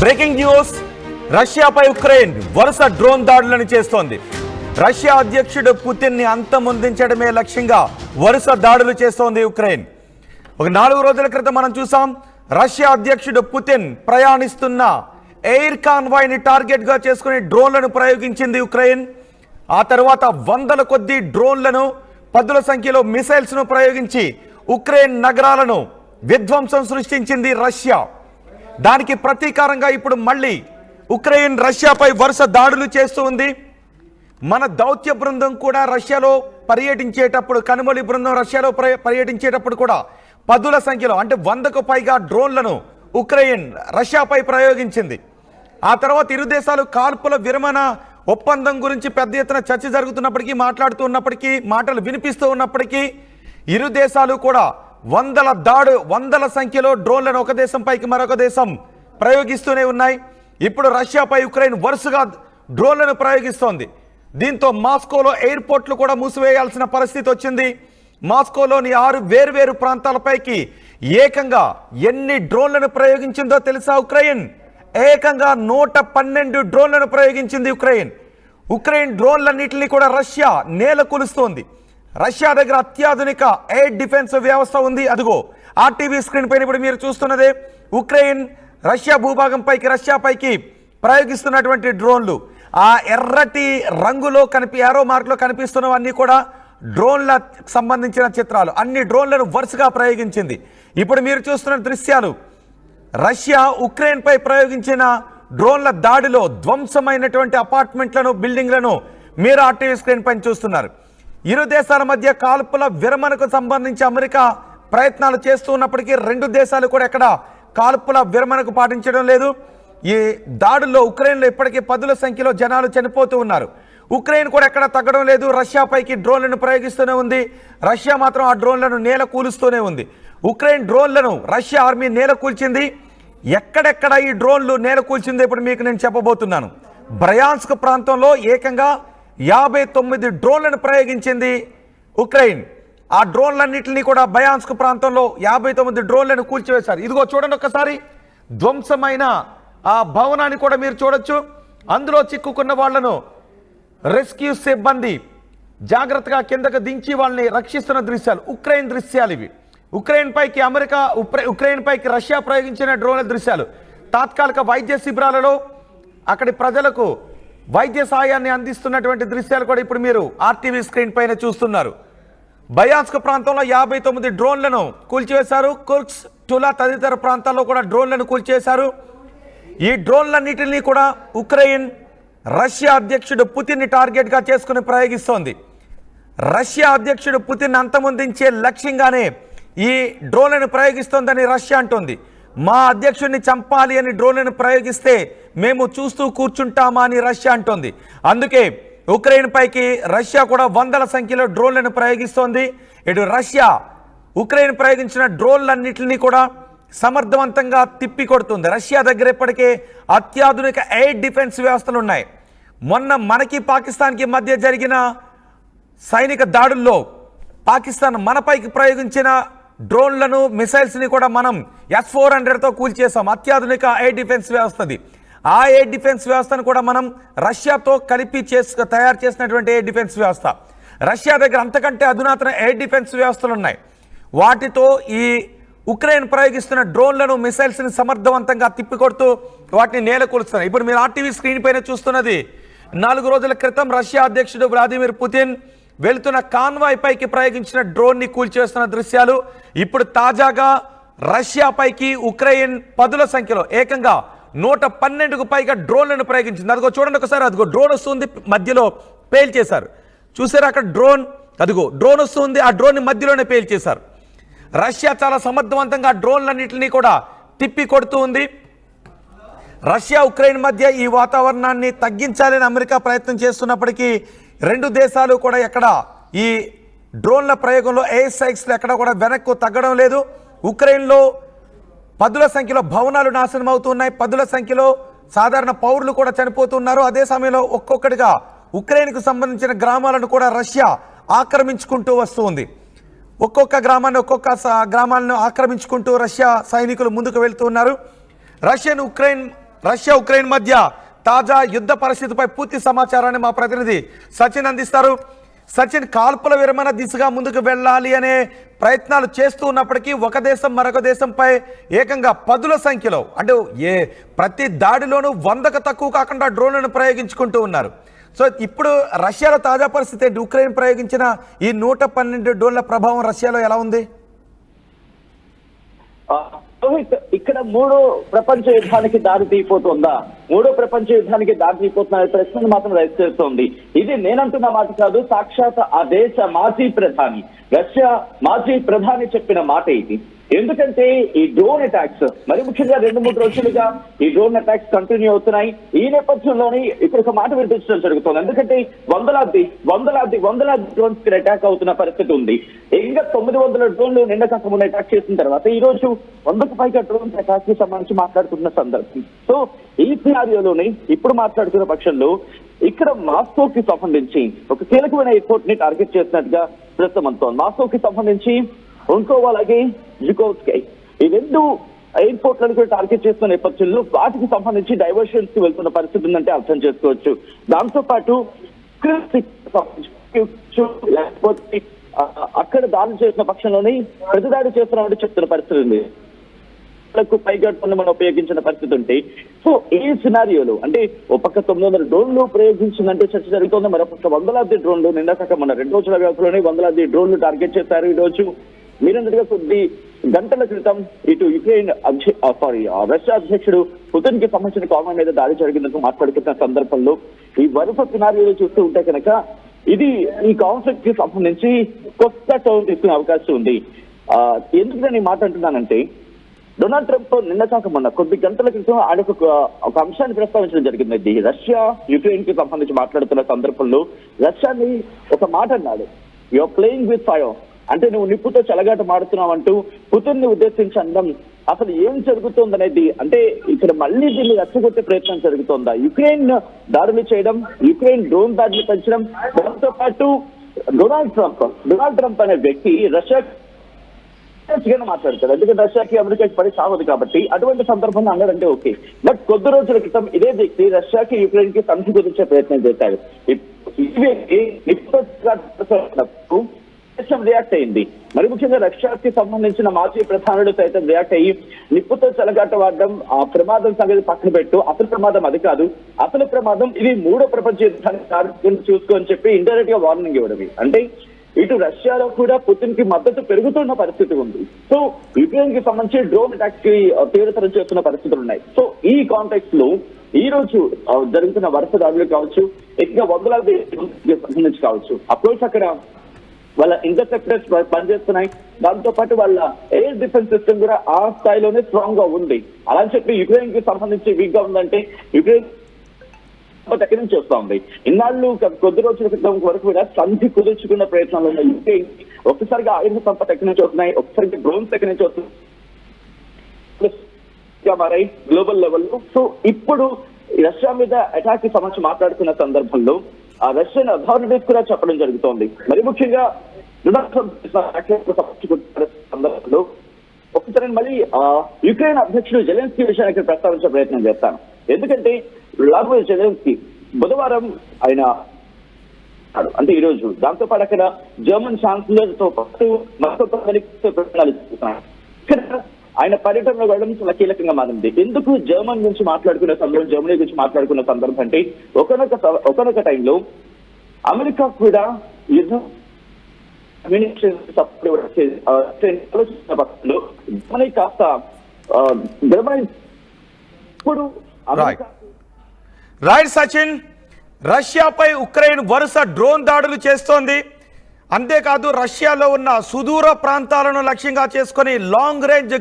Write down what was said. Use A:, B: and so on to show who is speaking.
A: Breaking news, రష్యాపై Ukraine వరుస drone దాడులను చేస్తోంది. రష్యా అధ్యక్షుడు పుతిన్ ని అంతమొందించడమే లక్ష్యంగా వరుస దాడులు చేస్తోంది ఉక్రెయిన్. ఒక 4 రోజుల క్రితం మనం చూసాం, రష్యా అధ్యక్షుడు పుతిన్ ప్రయాణిస్తున్న ఎయిర్ కాన్వాయ్ ని టార్గెట్ గా చేసుకుని డ్రోన్లను ప్రయోగించింది ఉక్రెయిన్. ఆ తర్వాత వందల కొద్ది డ్రోన్లను, పదుల సంఖ్యలో మిసైల్స్ ను ప్రయోగించి ఉక్రెయిన్ నగరాలను విధ్వంసం సృష్టించింది రష్యా. దానికి ప్రతీకారంగా ఇప్పుడు మళ్ళీ ఉక్రెయిన్ రష్యాపై వరుస దాడులు చేస్తూ ఉంది. మన దౌత్య బృందం కూడా రష్యాలో పర్యటించేటప్పుడు, కనుమలి బృందం రష్యాలో పర్యటించేటప్పుడు కూడా పదుల సంఖ్యలో అంటే 100కు పైగా డ్రోన్లను ఉక్రెయిన్ రష్యాపై ప్రయోగించింది. ఆ తర్వాత ఇరు దేశాలు కాల్పుల విరమణ ఒప్పందం గురించి పెద్ద ఎత్తున చర్చ జరుగుతున్నప్పటికీ, మాట్లాడుతున్నప్పటికీ, మాటలు వినిపిస్తూ ఉన్నప్పటికీ ఇరు దేశాలు కూడా వందల సంఖ్యలో డ్రోన్లను ఒక దేశం పైకి మరొక దేశం ప్రయోగిస్తూనే ఉన్నాయి. ఇప్పుడు రష్యాపై ఉక్రెయిన్ వరుసగా డ్రోన్లను ప్రయోగిస్తోంది. దీంతో మాస్కోలో ఎయిర్పోర్ట్లు కూడా మూసివేయాల్సిన పరిస్థితి వచ్చింది. మాస్కోలోని 6 వేర్వేరు ప్రాంతాలపైకి ఏకంగా ఎన్ని డ్రోన్లను ప్రయోగించిందో తెలుసా? ఉక్రెయిన్ ఏకంగా 112 డ్రోన్లను ప్రయోగించింది. ఉక్రెయిన్ డ్రోన్లన్నింటినీ కూడా రష్యా నేల కూలుస్తోంది. రష్యా దగ్గర అత్యాధునిక ఎయిర్ డిఫెన్స్ వ్యవస్థ ఉంది. అదిగో ఆర్టీవీ స్క్రీన్ పైన ఇప్పుడు మీరు చూస్తున్నదే ఉక్రెయిన్ రష్యా భూభాగంపైకి, రష్యాపైకి ప్రయోగిస్తున్నటువంటి డ్రోన్లు. ఆ ఎర్రటి రంగులో ఏరో మార్కులో కనిపిస్తున్నవన్నీ కూడా డ్రోన్లకు సంబంధించిన చిత్రాలు. అన్ని డ్రోన్లను వరుసగా ప్రయోగించింది. ఇప్పుడు మీరు చూస్తున్న దృశ్యాలు రష్యా ఉక్రెయిన్ పై ప్రయోగించిన డ్రోన్ల దాడిలో ధ్వంసమైనటువంటి అపార్ట్మెంట్లను, బిల్డింగ్లను మీరు ఆర్టీవీ స్క్రీన్ పైన చూస్తున్నారు. ఇరు దేశాల మధ్య కాల్పుల విరమణకు సంబంధించి అమెరికా ప్రయత్నాలు చేస్తూ ఉన్నప్పటికీ 2 దేశాలు కూడా ఎక్కడ కాల్పుల విరమణకు పాటించడం లేదు. ఈ దాడుల్లో ఉక్రెయిన్లో ఇప్పటికీ పదుల సంఖ్యలో జనాలు చనిపోతూ ఉన్నారు. ఉక్రెయిన్ కూడా ఎక్కడ తగ్గడం లేదు. రష్యాపైకి డ్రోన్లను ప్రయోగిస్తూనే ఉంది. రష్యా మాత్రం ఆ డ్రోన్లను నేల కూలుస్తూనే ఉంది. ఉక్రెయిన్ డ్రోన్లను రష్యా ఆర్మీ నేల కూల్చింది. ఎక్కడెక్కడ ఈ డ్రోన్లు నేల కూల్చింది ఇప్పుడు మీకు నేను చెప్పబోతున్నాను. బ్రయాన్స్క్ ప్రాంతంలో ఏకంగా 59 డ్రోన్లను ప్రయోగించింది ఉక్రెయిన్. ఆ డ్రోన్లన్నింటినీ కూడా బ్రయాన్స్క్ ప్రాంతంలో 59 డ్రోన్లను కూల్చివేశారు. ఇదిగో చూడండి ఒక్కసారి, ధ్వంసమైన ఆ భవనాన్ని కూడా మీరు చూడొచ్చు. అందులో చిక్కుకున్న వాళ్లను రెస్క్యూ సిబ్బంది జాగ్రత్తగా కిందకు దించి వాళ్ళని రక్షిస్తున్న దృశ్యాలు, ఉక్రెయిన్ దృశ్యాలు ఇవి. ఉక్రెయిన్ పైకి రష్యా ప్రయోగించిన డ్రోన్ల దృశ్యాలు. తాత్కాలిక వైద్య శిబిరాలలో అక్కడి ప్రజలకు వైద్య సాయాన్ని అందిస్తున్నటువంటి దృశ్యాలు కూడా ఇప్పుడు మీరు ఆర్టీవీ స్క్రీన్ పైన చూస్తున్నారు. బ్రయాన్స్క్ ప్రాంతంలో 59 డ్రోన్లను కూల్చివేశారు. కుర్స్క్, టులా తదితర ప్రాంతాల్లో కూడా డ్రోన్లను కూల్చివేశారు. ఈ డ్రోన్లన్నిటినీ కూడా ఉక్రెయిన్ రష్యా అధ్యక్షుడు పుతిన్ ని టార్గెట్ గా చేసుకుని ప్రయోగిస్తోంది. రష్యా అధ్యక్షుడు పుతిన్ అంతమొందించే లక్ష్యంగానే ఈ డ్రోన్లను ప్రయోగిస్తోందని రష్యా అంటోంది. మా అధ్యక్షుడిని చంపాలి అని డ్రోన్లను ప్రయోగిస్తే మేము చూస్తూ కూర్చుంటామా అని రష్యా అంటోంది. అందుకే ఉక్రెయిన్ పైకి రష్యా కూడా వందల సంఖ్యలో డ్రోన్లను ప్రయోగిస్తోంది. ఇటు రష్యా ఉక్రెయిన్ ప్రయోగించిన డ్రోన్లన్నింటినీ కూడా సమర్థవంతంగా తిప్పికొడుతుంది. రష్యా దగ్గర ఇప్పటికే అత్యాధునిక ఎయిర్ డిఫెన్స్ వ్యవస్థలు ఉన్నాయి. మొన్న మనకి పాకిస్తాన్కి మధ్య జరిగిన సైనిక దాడుల్లో పాకిస్తాన్ మనపైకి ప్రయోగించిన డ్రోన్లను, మిసైల్స్ని కూడా మనం S-400తో కూల్చేసాం. అత్యాధునిక ఎయిర్ డిఫెన్స్ వ్యవస్థది. ఆ ఎయిర్ డిఫెన్స్ వ్యవస్థను కూడా మనం రష్యాతో కలిపి తయారు చేసినటువంటి ఎయిర్ డిఫెన్స్ వ్యవస్థ. రష్యా దగ్గర అంతకంటే అధునాతన ఎయిర్ డిఫెన్స్ వ్యవస్థలు ఉన్నాయి. వాటితో ఈ ఉక్రెయిన్ ప్రయోగిస్తున్న డ్రోన్లను, మిసైల్స్ని సమర్థవంతంగా తిప్పికొడుతూ వాటిని నేల కూలుస్తున్నారు. ఇప్పుడు మీరు ఆర్టీవీ స్క్రీన్ పైన చూస్తున్నది 4 రోజుల క్రితం రష్యా అధ్యక్షుడు వ్లాదిమిర్ పుతిన్ వెళుతున్న కాన్వాయ్ పైకి ప్రయోగించిన డ్రోన్ ని కూల్చేస్తున్న దృశ్యాలు. ఇప్పుడు తాజాగా రష్యా పైకి ఉక్రెయిన్ పదుల సంఖ్యలో ఏకంగా 112కు పైగా డ్రోన్లను ప్రయోగించింది. అదిగో చూడండి ఒకసారి, అదిగో డ్రోన్ వస్తుంది, మధ్యలో పేల్చేశారు. చూసారు అక్కడ డ్రోన్, అదిగో డ్రోన్ వస్తుంది, ఆ డ్రోన్ ని మధ్యలోనే పేల్చేశారు. రష్యా చాలా సమర్థవంతంగా డ్రోన్లన్నింటినీ కూడా తిప్పి కొడుతూ ఉంది. రష్యా ఉక్రెయిన్ మధ్య ఈ వాతావరణాన్ని తగ్గించాలని అమెరికా ప్రయత్నం చేస్తున్నప్పటికీ 2 దేశాలు కూడా ఎక్కడ ఈ డ్రోన్ల ప్రయోగంలో, ఎయిర్ స్ట్రైక్స్లో ఎక్కడ కూడా వెనక్కు తగ్గడం లేదు. ఉక్రెయిన్లో పదుల సంఖ్యలో భవనాలు నాశనం అవుతున్నాయి. పదుల సంఖ్యలో సాధారణ పౌరులు కూడా చనిపోతున్నారు. అదే సమయంలో ఒక్కొక్కటిగా ఉక్రెయిన్కు సంబంధించిన గ్రామాలను కూడా రష్యా ఆక్రమించుకుంటూ వస్తుంది. ఒక్కొక్క గ్రామాలను ఆక్రమించుకుంటూ రష్యా సైనికులు ముందుకు వెళ్తున్నారు. రష్యన్ ఉక్రెయిన్ రష్యా ఉక్రెయిన్ మధ్య తాజా యుద్ధ పరిస్థితిపై పూర్తి సమాచారాన్ని మా ప్రతినిధి సచిన్ అందిస్తారు. సచిన్, కాల్పుల విరమణ దిశగా ముందుకు వెళ్ళాలి అనే ప్రయత్నాలు చేస్తూ ఉన్నప్పటికీ ఒక దేశం మరొక దేశంపై ఏకంగా పదుల సంఖ్యలో, అంటే ప్రతి దాడిలోనూ 100కు తక్కువ కాకుండా డ్రోన్లను ప్రయోగించుకుంటూ ఉన్నారు. సో ఇప్పుడు రష్యాలో తాజా పరిస్థితి ఏంటి? ఉక్రెయిన్ ప్రయోగించిన ఈ 112 డ్రోన్ల ప్రభావం రష్యాలో ఎలా ఉంది?
B: ఇక్కడ మూడో ప్రపంచ యుద్ధానికి దారి తీయబోతోందా, మూడో ప్రపంచ యుద్ధానికి దారి తీయబోతున్న ప్రశ్నను మాత్రం రైజ్ చేస్తోంది. ఇది నేనంటున్న మాట కాదు, సాక్షాత్ ఆ దేశ మాజీ ప్రధాని, రష్యా మాజీ ప్రధాని చెప్పిన మాట ఇది. ఎందుకంటే ఈ డ్రోన్ అటాక్స్ మరి ముఖ్యంగా 2-3 రోజులుగా ఈ డ్రోన్ అటాక్స్ కంటిన్యూ అవుతున్నాయి. ఈ నేపథ్యంలోనే ఇక్కడ ఒక మాట వినిపించడం జరుగుతుంది. ఎందుకంటే వందలాది డ్రోన్స్ కి అటాక్ అవుతున్న పరిస్థితి ఉంది. ఇంకా 900 డ్రోన్లు నిన్న కాక ముందు అటాక్ చేసిన తర్వాత ఈ రోజు 100కు పైగా డ్రోన్స్ అటాక్ కి సంబంధించి మాట్లాడుతున్న సందర్భం. సో ఈ సినారియోలోనే ఇప్పుడు మాట్లాడుతున్న పక్షంలో ఇక్కడ మాస్కోకి సంబంధించి ఒక కీలకమైన ఎయిర్పోర్ట్ ని టార్గెట్ చేసినట్టుగా ప్రస్తుతం అంటోంది. మాస్కోకి సంబంధించి అలాగే జుకోవ్స్కీ, ఈ 2 ఎయిర్పోర్ట్లను కూడా టార్గెట్ చేస్తున్న నేపథ్యంలో వాటికి సంబంధించి డైవర్షన్స్ కి వెళ్తున్న పరిస్థితి ఉందంటే అర్థం చేసుకోవచ్చు. దాంతో పాటు లేకపోతే అక్కడ దాడి చేసిన పక్షంలోనే ప్రతిదాడి చేస్తున్నామంటే చెప్తున్న పరిస్థితి ఉంది. పైగా మనం ఉపయోగించిన పరిస్థితి ఉంటే, సో ఈ సినారియోలో అంటే ఒక పక్క 900 డ్రోన్లు ప్రయోగించిందంటే చర్చ జరుగుతుంది. మరొక 100 డ్రోన్లు నిన్న కాక మన 2 రోజుల వ్యవధిలోనే 100 డ్రోన్లు టార్గెట్ చేశారు. ఈ రోజు మీరందరిగా కొద్ది గంటల క్రితం ఇటు యుక్రెయిన్ రష్యా అధ్యక్షుడు పుతిన్ కి సంబంధించిన కామెంట్ మీద దాడి జరిగిందని మాట్లాడుతున్న సందర్భంలో ఈ వరుస సినారియోలు చూస్తూ ఉంటే కనుక ఇది ఈ కాన్ఫ్లిక్ట్ కి సంబంధించి కొత్త టర్న్ తీసుకునే అవకాశం ఉంది. ఎందుకు నేను మాట అంటున్నానంటే, డొనాల్డ్ ట్రంప్ నిన్న కాక మొన్న కొద్ది గంటల క్రితం ఆయన ఒక అంశాన్ని ప్రస్తావించడం జరిగింది. రష్యా యుక్రెయిన్ కి సంబంధించి మాట్లాడుతున్న సందర్భంలో రష్యాని ఒక మాట అన్నాడు, యూఆర్ ప్లేయింగ్ విత్ ఫైర్, అంటే నువ్వు నిప్పుతో చెలగాట మాడుతున్నావు అంటూ పుతిన్ ని ఉద్దేశించి అనడం అసలు ఏం జరుగుతోందనేది, అంటే ఇక్కడ మళ్ళీ దీన్ని రెచ్చగొట్టే ప్రయత్నం జరుగుతోందా, యుక్రెయిన్ దాడులు చేయడం, యుక్రెయిన్ డ్రోన్ దాడులు పెంచడం, దాంతో పాటు డొనాల్డ్ ట్రంప్ అనే వ్యక్తి రష్యా మాట్లాడతారు. ఎందుకంటే రష్యాకి అమెరికాకి పడి సాగదు కాబట్టి అటువంటి సందర్భంలో అన్నాడంటే ఓకే. బట్ కొద్ది రోజుల క్రితం ఇదే వ్యక్తి రష్యాకి యుక్రెయిన్ కి సంధి కుదిర్చే ప్రయత్నం చేశారు. రియాక్ట్ అయింది. మరి ముఖ్యంగా రష్యాకి సంబంధించిన మాజీ ప్రధానుడు సైతం రియాక్ట్ అయ్యి నిప్పుతో చెలగాట వాడడం, ఆ ప్రమాదం సంగతి పక్కన పెట్టు, అసలు ప్రమాదం అది కాదు, అసలు ప్రమాదం ఇది మూడో ప్రపంచ యుద్ధాన్ని చూసుకో అని చెప్పి ఇండైరెక్ట్ గా వార్నింగ్ ఇవ్వడం. అంటే ఇటు రష్యాలో కూడా పుతిన్ కి మద్దతు పెరుగుతున్న పరిస్థితి ఉంది. సో యుక్రెయిన్ కి సంబంధించి డ్రోన్ అటాక్స్ కి తీవ్రతరం చేస్తున్న పరిస్థితులు ఉన్నాయి. సో ఈ కాంటెక్స్ట్ లో ఈ రోజు జరుగుతున్న వరుస దాడులు కావచ్చు, ఇంకా 100 సంబంధించి కావచ్చు, అప్రోచ్ అక్కడ వాళ్ళ ఇంటర్సెప్టర్స్ పనిచేస్తున్నాయి. దాంతో పాటు వాళ్ళ ఎయిర్ డిఫెన్స్ సిస్టమ్ కూడా ఆ స్థాయిలోనే స్ట్రాంగ్ గా ఉంది. అలా అని చెప్పి యుక్రెయిన్ కి సంబంధించి వీక్ గా ఉందంటే యుక్రెయిన్ ఎక్కడి నుంచి వస్తా ఉంది. ఇన్నాళ్ళు కొద్ది రోజుల క్రితం వరకు కూడా సంధి కుదుర్చుకున్న ప్రయత్నాలు ఉన్నాయి. యుక్రెయిన్ ఒక్కసారిగా ఆయుధ సంపద ఎక్కడి నుంచి వస్తున్నాయి, ఒక్కసారిగా డ్రోన్స్ ఎక్కడి నుంచి వస్తున్నాయి మారాయి గ్లోబల్ లెవెల్లో. సో ఇప్పుడు రష్యా మీద అటాక్ కి సంబంధించి మాట్లాడుతున్న సందర్భంలో ఆ రష్యన్ అథారిటీస్ కూడా చెప్పడం జరుగుతోంది. మరి ముఖ్యంగా సందర్భంలో ఒకసారి మళ్ళీ యుక్రెయిన్ అధ్యక్షుడు జెలెన్స్కీ విషయాన్ని ప్రస్తావించే ప్రయత్నం చేస్తాను. ఎందుకంటే వ్లాదిమిర్ జెలెన్స్కీ బుధవారం ఆయన అంటే ఈ రోజు దాంతో పాటు అక్కడ జర్మన్ ఛాన్సలర్ తో పాటు ఆయన పర్యటనలో వెళ్ళడం చాలా కీలకంగా మారింది. ఎందుకు జర్మనీ గురించి మాట్లాడుకున్న సందర్భం అంటే ఒకనొక టైంలో అమెరికా కూడా యుద్ధం జర్మనీ కాస్త జర్మనీ ఇప్పుడు
A: రైట్ సచిన్, రష్యాపై ఉక్రెయిన్ వరుస డ్రోన్ దాడులు చేస్తోంది. అంతేకాదు రష్యాలో ఉన్న సుదూర ప్రాంతాలను లక్ష్యంగా చేసుకొని లాంగ్ రేంజ్